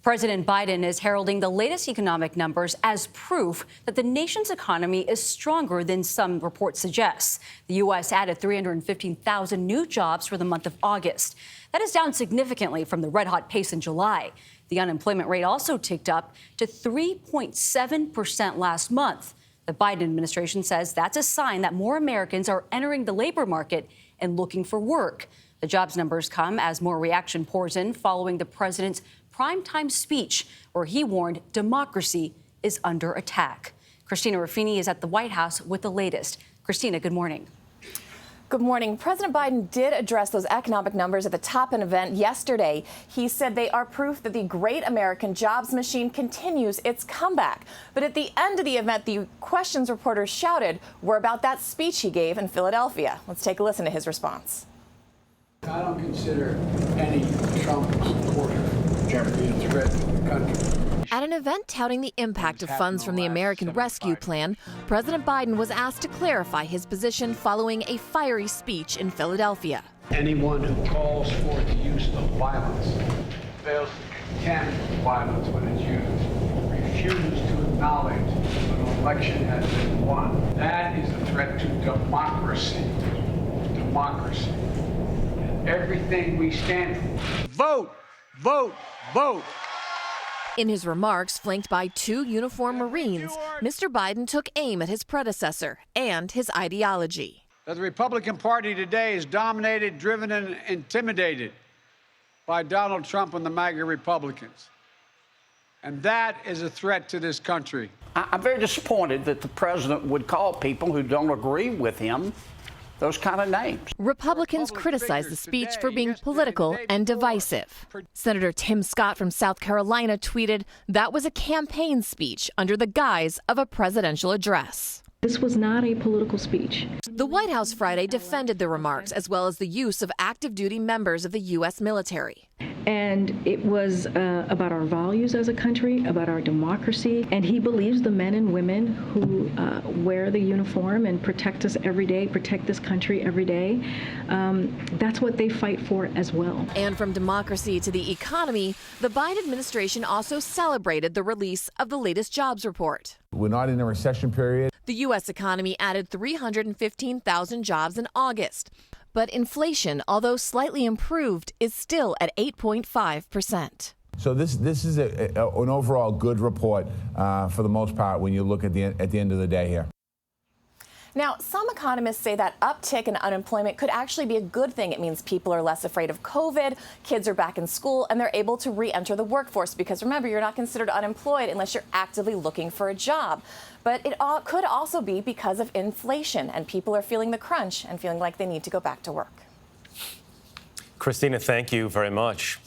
President Biden is heralding the latest economic numbers as proof that the nation's economy is stronger than some reports suggest. The U.S. added 315,000 new jobs for the month of August. That is down significantly from the red-hot pace in July. The unemployment rate also ticked up to 3.7% last month. The Biden administration says that's a sign that more Americans are entering the labor market and looking for work. The jobs numbers come as more reaction pours in following the president's primetime speech, where he warned democracy is under attack. Christina Ruffini is at the White House with the latest. Christina, good morning. Good morning. President Biden did address those economic numbers at the top of an event yesterday. He said they are proof that the great American jobs machine continues its comeback. But at the end of the event, the questions reporters shouted were about that speech he gave in Philadelphia. Let's take a listen to his response. I don't consider any Trump supporter to be a threat to the country. At an event touting the impact of funds from the American Rescue Plan, President Biden was asked to clarify his position following a fiery speech in Philadelphia. Anyone who calls for the use of violence, fails to condemn violence when it's used, refuses to acknowledge an election has been won, that is a threat to democracy. Democracy. And everything we stand for. Vote! Vote! Vote! In his remarks, flanked by two uniformed Marines, Mr. Biden took aim at his predecessor and his ideology. The Republican Party today is dominated, driven, and intimidated by Donald Trump and the MAGA Republicans. And that is a threat to this country. I'm very disappointed that the president would call people who don't agree with him those kind of names. Republicans criticized the speech for being political and divisive. Senator Tim Scott from South Carolina tweeted that was a campaign speech under the guise of a presidential address. This was not a political speech. The White House Friday defended the remarks, as well as the use of active duty members of the U.S. military. And it was about our values as a country, about our democracy. And he believes the men and women who wear the uniform and protect us every day, protect this country every day, that's what they fight for as well. And from democracy to the economy, the Biden administration also celebrated the release of the latest jobs report. We're not in a recession period. The U.S. economy added 315,000 jobs in August. But inflation, although slightly improved, is still at 8.5%. So this is an overall good report for the most part when you look at the end of the day here. Now, some economists say that uptick in unemployment could actually be a good thing. It means people are less afraid of COVID, kids are back in school, and they're able to re-enter the workforce. Because remember, you're not considered unemployed unless you're actively looking for a job. But it could also be because of inflation, and people are feeling the crunch and feeling like they need to go back to work. Christina, thank you very much.